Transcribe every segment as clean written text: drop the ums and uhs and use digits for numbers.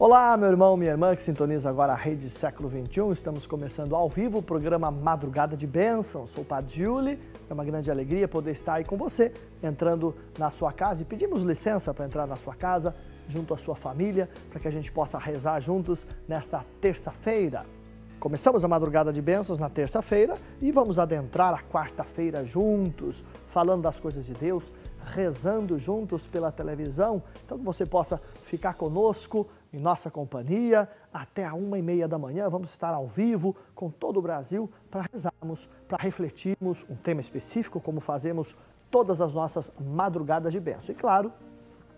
Olá, meu irmão, minha irmã que sintoniza agora a Rede Século XXI. Estamos começando ao vivo o programa Madrugada de Bênção. Sou o Padre Júlio, é uma grande alegria poder estar aí com você, entrando na sua casa. E pedimos licença para entrar na sua casa, junto à sua família, para que a gente possa rezar juntos nesta terça-feira. Começamos a Madrugada de Bênçãos na terça-feira e vamos adentrar a quarta-feira juntos, falando das coisas de Deus, rezando juntos pela televisão. Então que você possa ficar conosco, em nossa companhia, até a 1h30 da manhã. Vamos estar ao vivo com todo o Brasil para rezarmos, para refletirmos um tema específico, como fazemos todas as nossas madrugadas de bênção. E claro,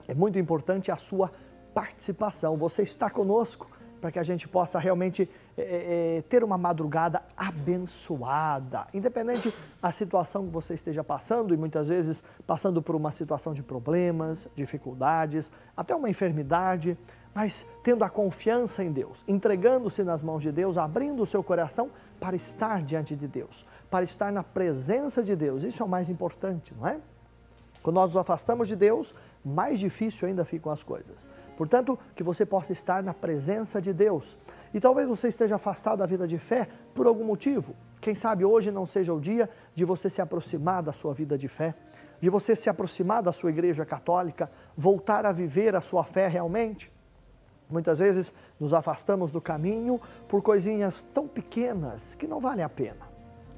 é muito importante a sua participação. Você está conosco para que a gente possa realmente ter uma madrugada abençoada, independente da situação que você esteja passando, e muitas vezes passando por uma situação de problemas, dificuldades, até uma enfermidade, mas tendo a confiança em Deus, entregando-se nas mãos de Deus, abrindo o seu coração para estar diante de Deus, para estar na presença de Deus. Isso é o mais importante, não é? Quando nós nos afastamos de Deus, mais difícil ainda ficam as coisas. Portanto, que você possa estar na presença de Deus. E talvez você esteja afastado da vida de fé por algum motivo. Quem sabe hoje não seja o dia de você se aproximar da sua vida de fé, de você se aproximar da sua igreja católica, voltar a viver a sua fé realmente. Muitas vezes nos afastamos do caminho por coisinhas tão pequenas que não valem a pena.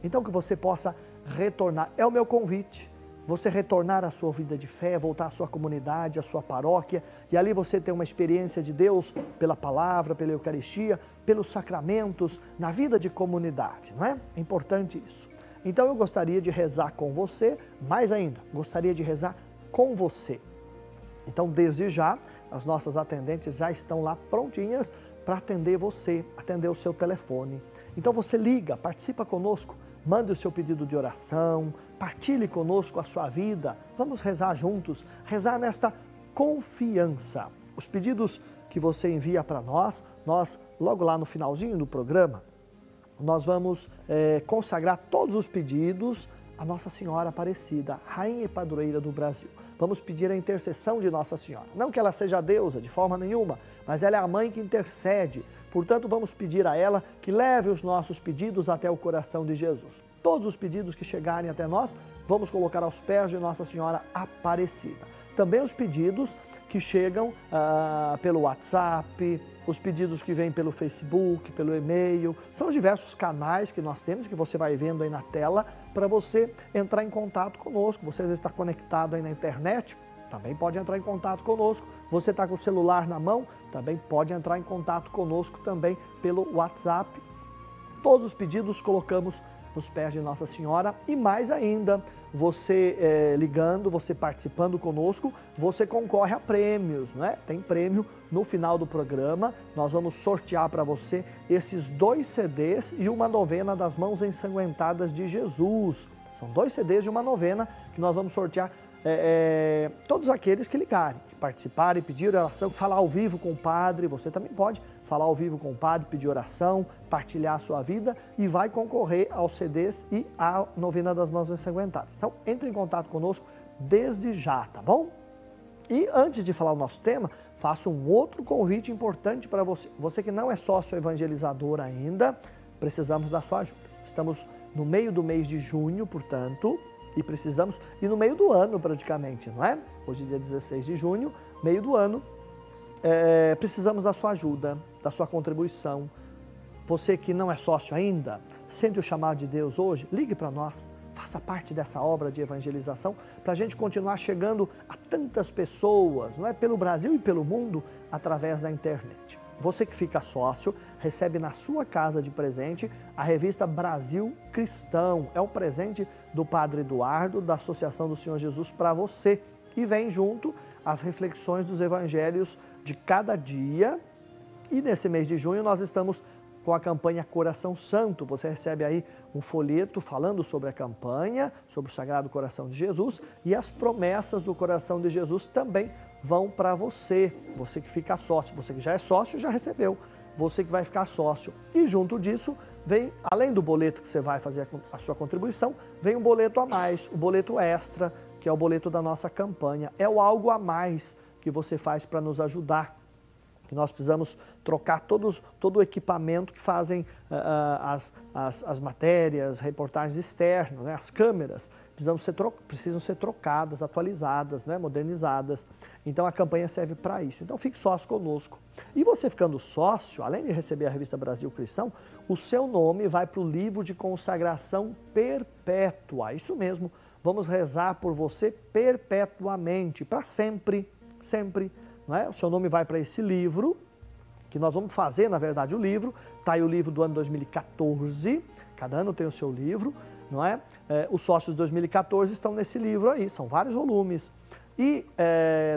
Então que você possa retornar. É o meu convite. Você retornar à sua vida de fé, voltar à sua comunidade, à sua paróquia, e ali você ter uma experiência de Deus pela palavra, pela Eucaristia, pelos sacramentos, na vida de comunidade, não é? É importante isso. Então eu gostaria de rezar com você, mais ainda, gostaria de rezar com você. Então desde já, as nossas atendentes já estão lá prontinhas para atender você, atender o seu telefone. Então você liga, participa conosco, mande o seu pedido de oração, partilhe conosco a sua vida, vamos rezar juntos, rezar nesta confiança. Os pedidos que você envia para nós, logo lá no finalzinho do programa, nós vamos consagrar todos os pedidos a Nossa Senhora Aparecida, Rainha e Padroeira do Brasil. Vamos pedir a intercessão de Nossa Senhora. Não que ela seja a deusa, de forma nenhuma, mas ela é a mãe que intercede. Portanto, vamos pedir a ela que leve os nossos pedidos até o coração de Jesus. Todos os pedidos que chegarem até nós, vamos colocar aos pés de Nossa Senhora Aparecida. Também os pedidos que chegam pelo WhatsApp, os pedidos que vêm pelo Facebook, pelo e-mail, são os diversos canais que nós temos, que você vai vendo aí na tela, para você entrar em contato conosco. Você está conectado aí na internet, também pode entrar em contato conosco. Você está com o celular na mão, também pode entrar em contato conosco também pelo WhatsApp. Todos os pedidos colocamos nos pés de Nossa Senhora e mais ainda, você ligando, você participando conosco, você concorre a prêmios, né? Tem prêmio no final do programa, nós vamos sortear para você esses 2 CDs e uma novena das Mãos Ensanguentadas de Jesus. São 2 CDs e uma novena que nós vamos sortear todos aqueles que ligarem, que participarem, pedir oração, falar ao vivo com o padre. Você também pode falar ao vivo com o padre, pedir oração, partilhar a sua vida e vai concorrer aos CDs e à novena das Mãos Ensanguentadas. Então, entre em contato conosco desde já, tá bom? E antes de falar o nosso tema, faço um outro convite importante para você. Você que não é sócio evangelizador ainda, precisamos da sua ajuda. Estamos no meio do mês de junho, portanto, e no meio do ano praticamente, não é? Hoje é dia 16 de junho, meio do ano, precisamos da sua ajuda, da sua contribuição. Você que não é sócio ainda, sente o chamado de Deus hoje, ligue para nós, faça parte dessa obra de evangelização, para a gente continuar chegando a tantas pessoas, não é? Pelo Brasil e pelo mundo, através da internet. Você que fica sócio, recebe na sua casa de presente a revista Brasil Cristão. É o presente do Padre Eduardo, da Associação do Senhor Jesus, para você. E vem junto as reflexões dos evangelhos de cada dia. E nesse mês de junho nós estamos com a campanha Coração Santo. Você recebe aí um folheto falando sobre a campanha, sobre o Sagrado Coração de Jesus, e as promessas do Coração de Jesus também vão para você. Você que fica sócio, você que já é sócio já recebeu, você que vai ficar sócio. E junto disso vem, além do boleto que você vai fazer a sua contribuição, vem um boleto a mais, o boleto extra, que é o boleto da nossa campanha. É o algo a mais que você faz para nos ajudar. que nós precisamos trocar todo o equipamento que fazem as matérias, reportagens externas, né? As câmeras precisam ser trocadas, atualizadas, né? Modernizadas. Então a campanha serve para isso. Então fique sócio conosco. E você ficando sócio, além de receber a revista Brasil Cristão, o seu nome vai para o livro de consagração perpétua. Isso mesmo, vamos rezar por você perpetuamente, para sempre, sempre. Não é? O seu nome vai para esse livro, que nós vamos fazer, na verdade, o livro. Está aí o livro do ano 2014, cada ano tem o seu livro, não é? Os sócios de 2014 estão nesse livro aí, são vários volumes. E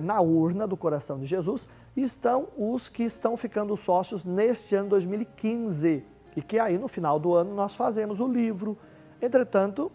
na urna do coração de Jesus estão os que estão ficando sócios neste ano 2015, e que aí no final do ano nós fazemos o livro. Entretanto,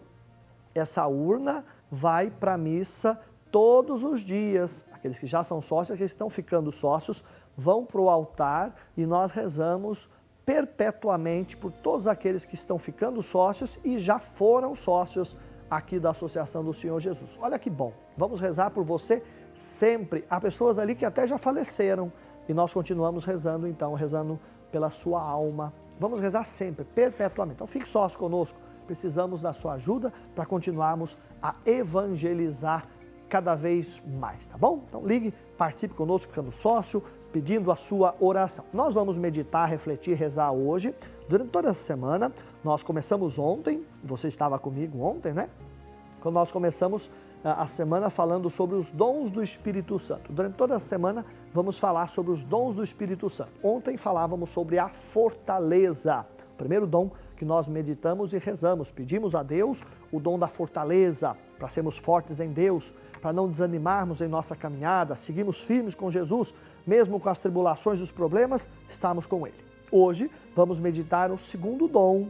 essa urna vai para a missa todos os dias. Aqueles que já são sócios, aqueles que estão ficando sócios, vão para o altar e nós rezamos perpetuamente por todos aqueles que estão ficando sócios e já foram sócios aqui da Associação do Senhor Jesus. Olha que bom, vamos rezar por você sempre. Há pessoas ali que até já faleceram e nós continuamos rezando, então, rezando pela sua alma. Vamos rezar sempre, perpetuamente. Então fique sócio conosco, precisamos da sua ajuda para continuarmos a evangelizar cada vez mais, tá bom? Então ligue, participe conosco, ficando sócio, pedindo a sua oração. Nós vamos meditar, refletir, rezar hoje, durante toda essa semana. Nós começamos ontem, você estava comigo ontem, né? Quando nós começamos a semana falando sobre os dons do Espírito Santo. Durante toda a semana vamos falar sobre os dons do Espírito Santo. Ontem falávamos sobre a fortaleza. O primeiro dom que nós meditamos e rezamos, pedimos a Deus o dom da fortaleza, para sermos fortes em Deus, para não desanimarmos em nossa caminhada, seguirmos firmes com Jesus, mesmo com as tribulações e os problemas, estamos com Ele. Hoje vamos meditar o segundo dom,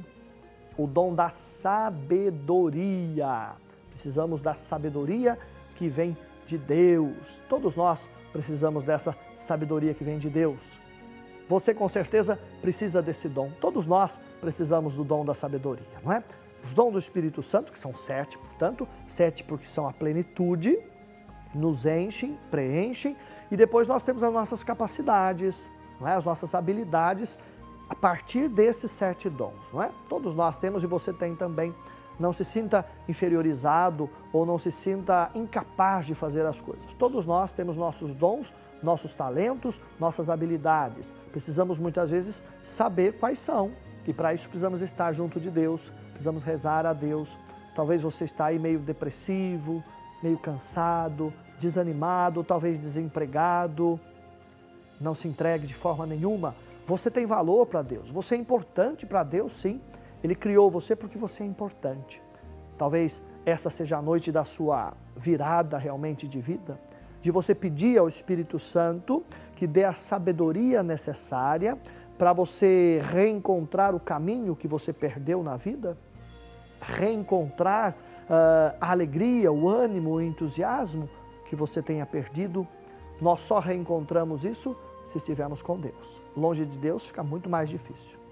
o dom da sabedoria. Precisamos da sabedoria que vem de Deus. Todos nós precisamos dessa sabedoria que vem de Deus. Você com certeza precisa desse dom. Todos nós precisamos do dom da sabedoria, não é? Os dons do Espírito Santo, que são 7, portanto, 7 porque são a plenitude, nos enchem, preenchem, e depois nós temos as nossas capacidades, não é? As nossas habilidades a partir desses 7 dons, não é? Todos nós temos e você tem também. Não se sinta inferiorizado ou não se sinta incapaz de fazer as coisas. Todos nós temos nossos dons, nossos talentos, nossas habilidades. Precisamos muitas vezes saber quais são e para isso precisamos estar junto de Deus, precisamos rezar a Deus. Talvez você está aí meio depressivo, meio cansado, desanimado, talvez desempregado. Não se entregue de forma nenhuma. Você tem valor para Deus, você é importante para Deus, sim. Ele criou você porque você é importante. Talvez essa seja a noite da sua virada realmente de vida, de você pedir ao Espírito Santo que dê a sabedoria necessária para você reencontrar o caminho que você perdeu na vida, reencontrar a alegria, o ânimo, o entusiasmo que você tenha perdido. Nós só reencontramos isso se estivermos com Deus. Longe de Deus fica muito mais difícil.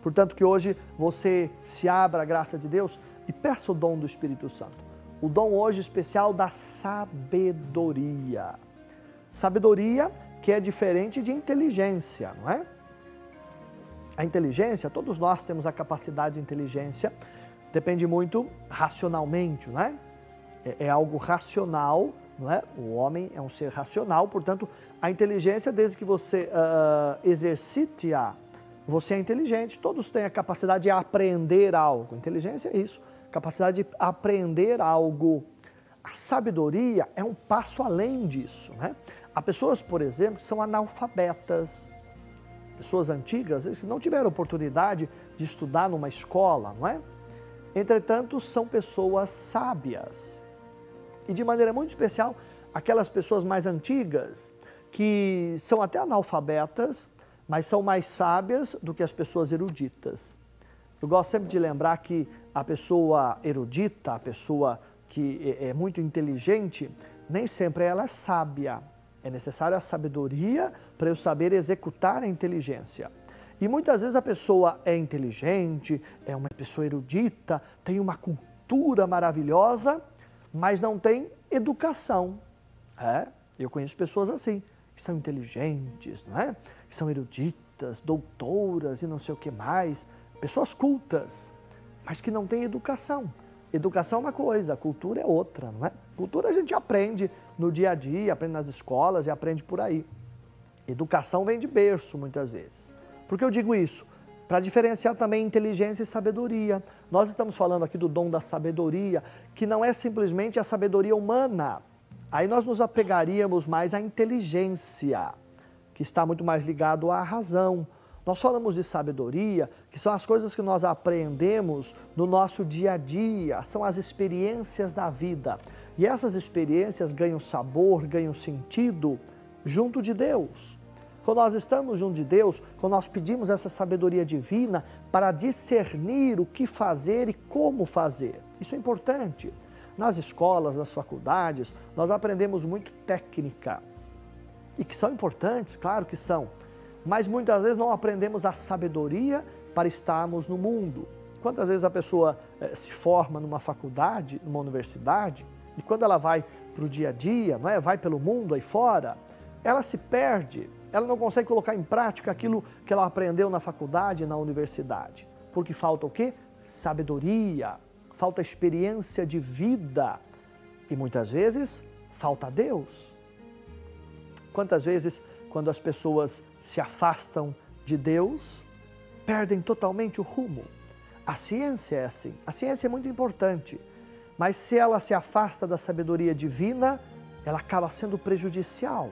Portanto, que hoje você se abra à graça de Deus e peça o dom do Espírito Santo. O dom hoje especial da sabedoria. Sabedoria que é diferente de inteligência, não é? A inteligência, todos nós temos a capacidade de inteligência, depende muito racionalmente, não é? É algo racional, não é? O homem é um ser racional, portanto, a inteligência, desde que você exercite-a, você é inteligente, todos têm a capacidade de aprender algo. Inteligência é isso, capacidade de aprender algo. A sabedoria é um passo além disso, né? Há pessoas, por exemplo, que são analfabetas. Pessoas antigas, às vezes, não tiveram oportunidade de estudar numa escola, não é? Entretanto, são pessoas sábias. E de maneira muito especial, aquelas pessoas mais antigas, que são até analfabetas, mas são mais sábias do que as pessoas eruditas. Eu gosto sempre de lembrar que a pessoa erudita, a pessoa que é muito inteligente, nem sempre ela é sábia. É necessária a sabedoria para eu saber executar a inteligência. E muitas vezes a pessoa é inteligente, é uma pessoa erudita, tem uma cultura maravilhosa, mas não tem educação. Eu conheço pessoas assim, que são inteligentes, não é? Que são eruditas, doutoras e não sei o que mais, pessoas cultas, mas que não têm educação. Educação é uma coisa, cultura é outra, não é? Cultura a gente aprende no dia a dia, aprende nas escolas e aprende por aí. Educação vem de berço, muitas vezes. Por que eu digo isso? Para diferenciar também inteligência e sabedoria. Nós estamos falando aqui do dom da sabedoria, que não é simplesmente a sabedoria humana. Aí nós nos apegaríamos mais à inteligência, que está muito mais ligado à razão. Nós falamos de sabedoria, que são as coisas que nós aprendemos no nosso dia a dia, são as experiências da vida. E essas experiências ganham sabor, ganham sentido junto de Deus. Quando nós estamos junto de Deus, quando nós pedimos essa sabedoria divina para discernir o que fazer e como fazer. Isso é importante. Nas escolas, nas faculdades, nós aprendemos muito técnica. E que são importantes, claro que são. Mas muitas vezes não aprendemos a sabedoria para estarmos no mundo. Quantas vezes a pessoa se forma numa faculdade, numa universidade, e quando ela vai para o dia a dia, não é? Vai pelo mundo aí fora, ela se perde, ela não consegue colocar em prática aquilo que ela aprendeu na faculdade, na universidade. Porque falta o quê? Sabedoria, falta experiência de vida e muitas vezes falta Deus. Quantas vezes, quando as pessoas se afastam de Deus, perdem totalmente o rumo. A ciência é assim, a ciência é muito importante, mas se ela se afasta da sabedoria divina, ela acaba sendo prejudicial.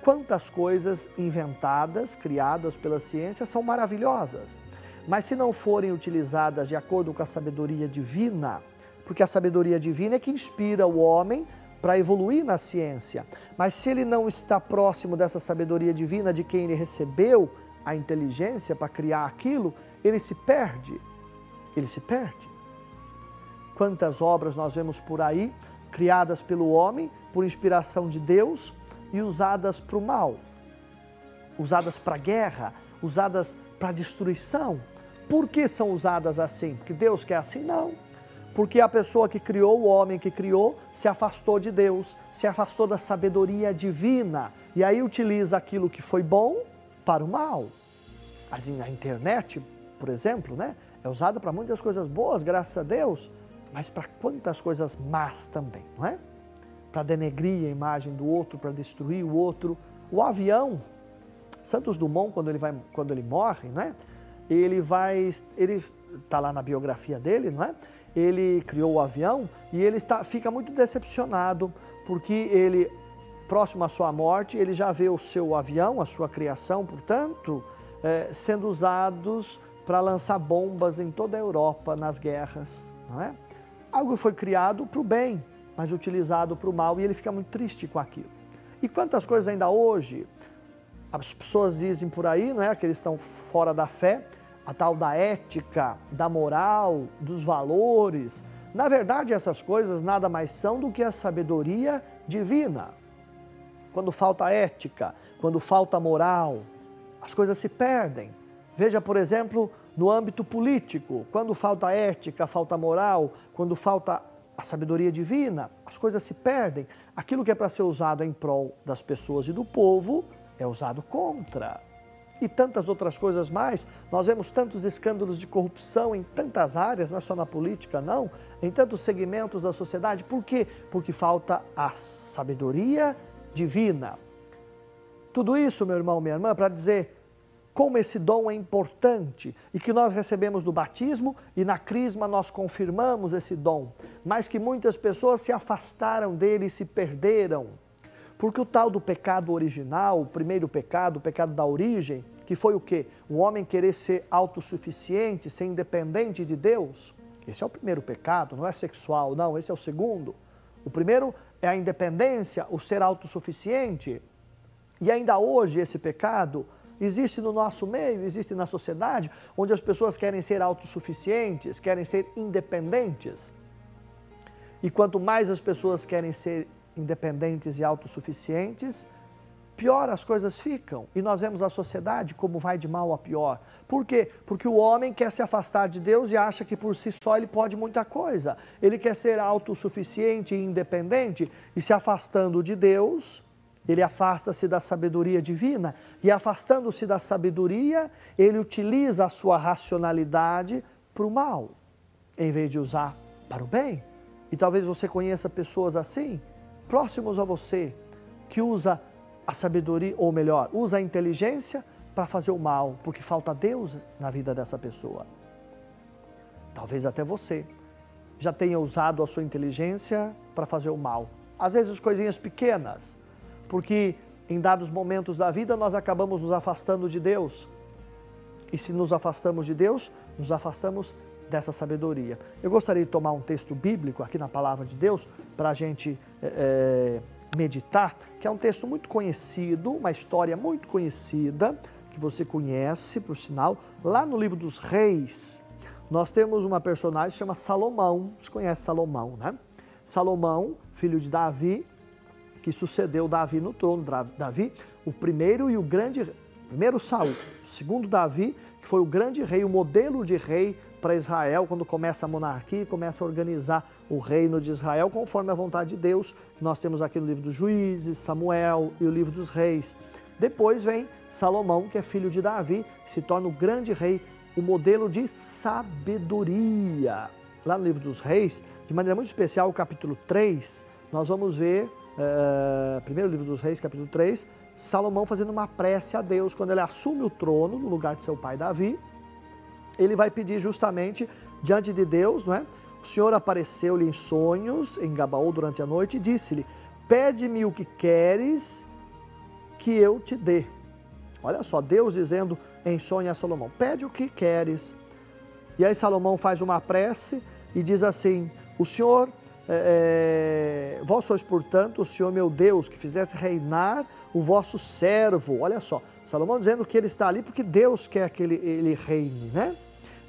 Quantas coisas inventadas, criadas pela ciência são maravilhosas, mas se não forem utilizadas de acordo com a sabedoria divina, porque a sabedoria divina é que inspira o homem para evoluir na ciência, mas se ele não está próximo dessa sabedoria divina de quem ele recebeu a inteligência para criar aquilo, ele se perde, ele se perde. Quantas obras nós vemos por aí, criadas pelo homem, por inspiração de Deus e usadas para o mal, usadas para a guerra, usadas para a destruição. Por que são usadas assim? Porque Deus quer assim? Não. Porque a pessoa que criou, o homem que criou, se afastou de Deus, se afastou da sabedoria divina e aí utiliza aquilo que foi bom para o mal. Assim, a internet, por exemplo, né, é usada para muitas coisas boas, graças a Deus, mas para quantas coisas más também, não é? Para denegrir a imagem do outro, para destruir o outro. O avião, Santos Dumont, quando ele morre, né, ele está lá na biografia dele, não é? Ele criou o avião e ele fica muito decepcionado porque ele, próximo à sua morte, ele já vê o seu avião, a sua criação, portanto, sendo usados para lançar bombas em toda a Europa nas guerras, não é? Algo foi criado para o bem, mas utilizado para o mal e ele fica muito triste com aquilo. E quantas coisas ainda hoje, as pessoas dizem por aí, não é, que eles estão fora da fé, a tal da ética, da moral, dos valores. Na verdade, essas coisas nada mais são do que a sabedoria divina. Quando falta ética, quando falta moral, as coisas se perdem. Veja, por exemplo, no âmbito político, quando falta ética, falta moral, quando falta a sabedoria divina, as coisas se perdem. Aquilo que é para ser usado em prol das pessoas e do povo é usado contra. E tantas outras coisas mais, nós vemos tantos escândalos de corrupção em tantas áreas, não é só na política não, em tantos segmentos da sociedade. Por quê? Porque falta a sabedoria divina. Tudo isso, meu irmão, minha irmã, para dizer como esse dom é importante e que nós recebemos do batismo e na crisma nós confirmamos esse dom, mas que muitas pessoas se afastaram dele e se perderam. Porque o tal do pecado original, o primeiro pecado, o pecado da origem, que foi o quê? O homem querer ser autossuficiente, ser independente de Deus. Esse é o primeiro pecado, não é sexual, não, esse é o segundo. O primeiro é a independência, o ser autossuficiente. E ainda hoje esse pecado existe no nosso meio, existe na sociedade, onde as pessoas querem ser autossuficientes, querem ser independentes. E quanto mais as pessoas querem ser independentes e autossuficientes, pior as coisas ficam. E nós vemos a sociedade como vai de mal a pior. Por quê? Porque o homem quer se afastar de Deus e acha que por si só ele pode muita coisa. Ele quer ser autossuficiente e independente e se afastando de Deus, ele afasta-se da sabedoria divina e, afastando-se da sabedoria, ele utiliza a sua racionalidade para o mal, em vez de usar para o bem. E talvez você conheça pessoas assim, próximos a você, que usa a sabedoria, ou melhor, usa a inteligência para fazer o mal, porque falta Deus na vida dessa pessoa. Talvez até você já tenha usado a sua inteligência para fazer o mal. Às vezes coisinhas pequenas, porque em dados momentos da vida nós acabamos nos afastando de Deus. E se nos afastamos de Deus, nos afastamos dessa sabedoria. Eu gostaria de tomar um texto bíblico aqui na Palavra de Deus para a gente meditar, que é um texto muito conhecido, uma história muito conhecida, que você conhece, por sinal, lá no livro dos Reis. Nós temos uma personagem que se chama Salomão. Você conhece Salomão, né? Salomão, filho de Davi, que sucedeu Davi no trono. Davi, o primeiro e o grande, primeiro Saul, o segundo Davi, que foi o grande rei, o modelo de rei para Israel, quando começa a monarquia, começa a organizar o reino de Israel conforme a vontade de Deus. Nós temos aqui no livro dos Juízes, Samuel e o livro dos Reis. Depois vem Salomão, que é filho de Davi, que se torna o grande rei, o modelo de sabedoria. Lá no livro dos Reis, de maneira muito especial, o capítulo 3, nós vamos ver, primeiro livro dos Reis, capítulo 3, Salomão fazendo uma prece a Deus. Quando ele assume o trono no lugar de seu pai Davi, ele vai pedir justamente diante de Deus, não é? O Senhor apareceu-lhe em sonhos, em Gabaú durante a noite, e disse-lhe: pede-me o que queres que eu te dê. Olha só, Deus dizendo em sonho a Salomão: pede o que queres. E aí Salomão faz uma prece e diz assim: o Senhor, vós sois, portanto, o Senhor meu Deus, que fizesse reinar o vosso servo. Olha só, Salomão dizendo que ele está ali porque Deus quer que ele reine, né?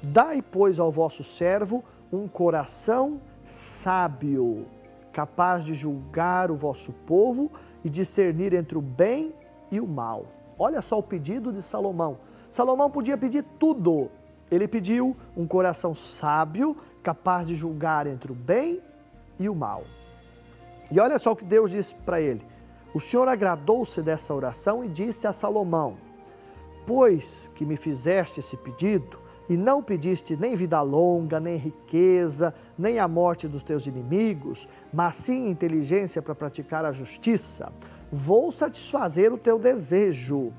Dai, pois, ao vosso servo um coração sábio, capaz de julgar o vosso povo e discernir entre o bem e o mal. Olha só o pedido de Salomão. Salomão podia pedir tudo. Ele pediu um coração sábio, capaz de julgar entre o bem e o mal. E olha só o que Deus disse para ele. O Senhor agradou-se dessa oração e disse a Salomão: pois que me fizeste esse pedido, e não pediste nem vida longa, nem riqueza, nem a morte dos teus inimigos, mas sim inteligência para praticar a justiça, vou satisfazer o teu desejo,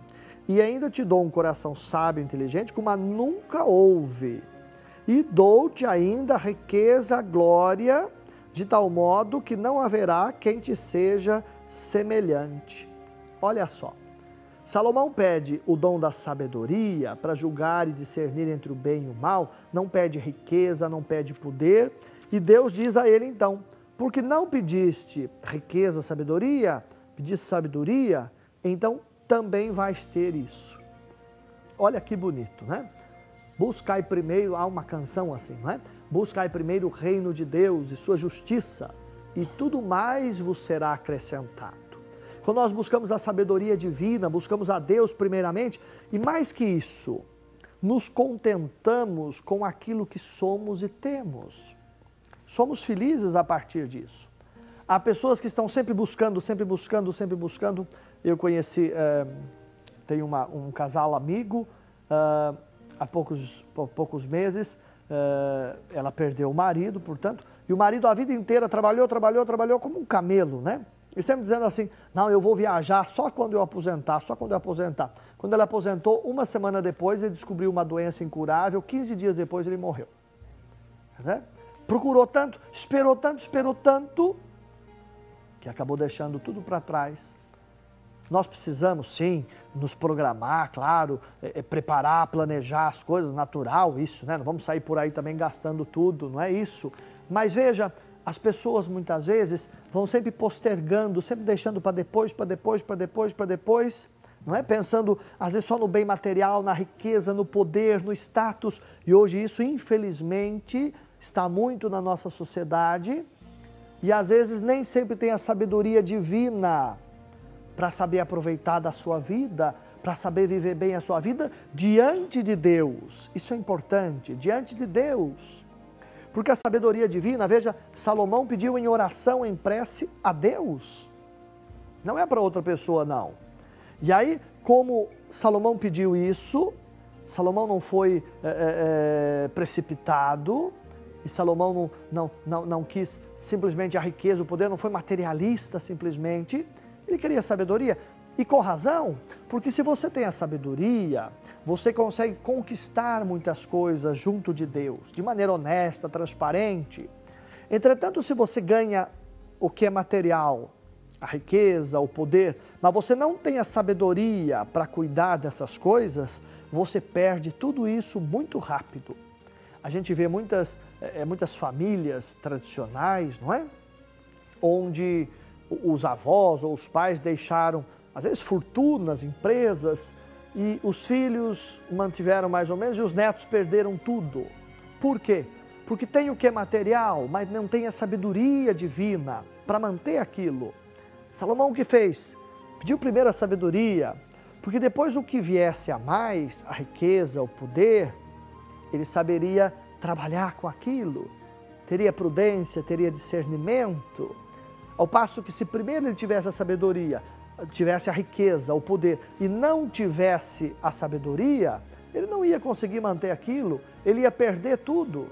e ainda te dou um coração sábio e inteligente, como nunca houve, e dou-te ainda riqueza, glória, de tal modo que não haverá quem te seja semelhante. Olha só, Salomão pede o dom da sabedoria para julgar e discernir entre o bem e o mal, não pede riqueza, não pede poder, e Deus diz a ele então: porque não pediste riqueza, sabedoria, pediste sabedoria, então também vais ter isso. Olha que bonito, né? Buscai primeiro, há uma canção assim, não é? Buscai primeiro o reino de Deus e sua justiça, e tudo mais vos será acrescentado. Quando nós buscamos a sabedoria divina, buscamos a Deus primeiramente, e mais que isso, nos contentamos com aquilo que somos e temos. Somos felizes a partir disso. Há pessoas que estão sempre buscando, sempre buscando, sempre buscando. Eu conheci, tenho um casal amigo, há poucos meses, ela perdeu o marido, portanto, e o marido a vida inteira trabalhou como um camelo, né? E sempre dizendo assim: não, eu vou viajar só quando eu aposentar, só quando eu aposentar. Quando ele aposentou, uma semana depois, ele descobriu uma doença incurável, 15 dias depois ele morreu. Né? Procurou tanto, esperou tanto, que acabou deixando tudo para trás. Nós precisamos, sim, nos programar, claro, preparar, planejar as coisas, natural isso, né? Não vamos sair por aí também gastando tudo, não é isso. Mas veja, as pessoas muitas vezes vão sempre postergando, sempre deixando para depois, não é? Pensando às vezes só no bem material, na riqueza, no poder, no status. E hoje isso, infelizmente, está muito na nossa sociedade e às vezes nem sempre tem a sabedoria divina para saber aproveitar da sua vida, para saber viver bem a sua vida diante de Deus. Isso é importante, diante de Deus. Porque a sabedoria divina, veja, Salomão pediu em oração, em prece a Deus. não é para outra pessoa não. E aí, como Salomão pediu isso, Salomão não foi precipitado, e Salomão não quis simplesmente a riqueza, o poder, não foi materialista simplesmente, ele queria sabedoria. E com razão, porque se você tem a sabedoria, você consegue conquistar muitas coisas junto de Deus, de maneira honesta, transparente. Entretanto, se você ganha o que é material, a riqueza, o poder, mas você não tem a sabedoria para cuidar dessas coisas, você perde tudo isso muito rápido. A gente vê muitas famílias tradicionais, não é? Onde os avós ou os pais deixaram, às vezes, fortunas, empresas, e os filhos mantiveram mais ou menos e os netos perderam tudo. Por quê? Porque tem o que é material, mas não tem a sabedoria divina para manter aquilo. Salomão o que fez? Pediu primeiro a sabedoria, porque depois o que viesse a mais, a riqueza, o poder, ele saberia trabalhar com aquilo, teria prudência, teria discernimento. Ao passo que se primeiro ele tivesse a sabedoria, tivesse a riqueza, o poder e não tivesse a sabedoria, ele não ia conseguir manter aquilo, ele ia perder tudo.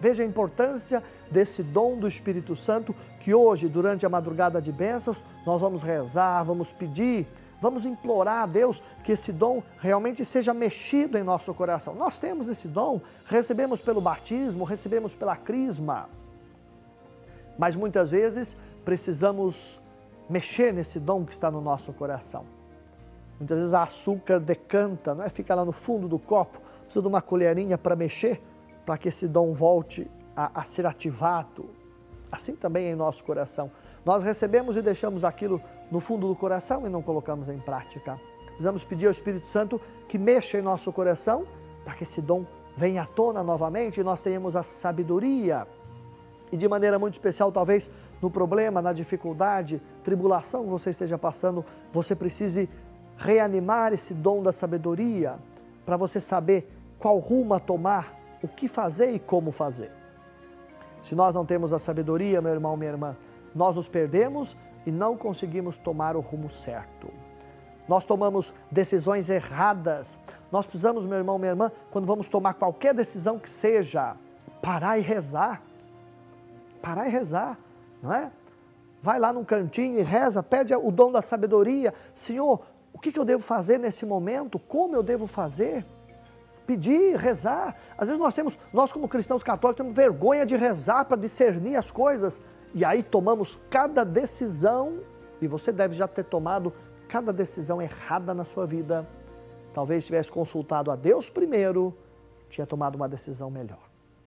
Veja a importância desse dom do Espírito Santo que hoje, durante a madrugada de bênçãos, nós vamos rezar, vamos pedir, vamos implorar a Deus que esse dom realmente seja mexido em nosso coração. Nós temos esse dom, recebemos pelo batismo, recebemos pela crisma, mas muitas vezes precisamos mexer nesse dom que está no nosso coração. Muitas vezes a açúcar decanta, não é? Fica lá no fundo do copo, precisa de uma colherinha para mexer, para que esse dom volte a ser ativado. Assim também é em nosso coração. Nós recebemos e deixamos aquilo no fundo do coração e não colocamos em prática. Precisamos pedir ao Espírito Santo que mexa em nosso coração, para que esse dom venha à tona novamente e nós tenhamos a sabedoria. E de maneira muito especial, talvez, no problema, na dificuldade, tribulação que você esteja passando, você precise reanimar esse dom da sabedoria, para você saber qual rumo a tomar, o que fazer e como fazer. Se nós não temos a sabedoria, meu irmão, minha irmã, nós nos perdemos e não conseguimos tomar o rumo certo. Nós tomamos decisões erradas. Nós precisamos, meu irmão, minha irmã, quando vamos tomar qualquer decisão que seja, parar e rezar. Parar e rezar, não é? Vai lá num cantinho e reza, pede o dom da sabedoria. Senhor, o que eu devo fazer nesse momento? Como eu devo fazer? Pedir, rezar. Às vezes nós como cristãos católicos temos vergonha de rezar para discernir as coisas. E aí tomamos cada decisão, e você deve já ter tomado cada decisão errada na sua vida. Talvez tivesse consultado a Deus primeiro, tinha tomado uma decisão melhor.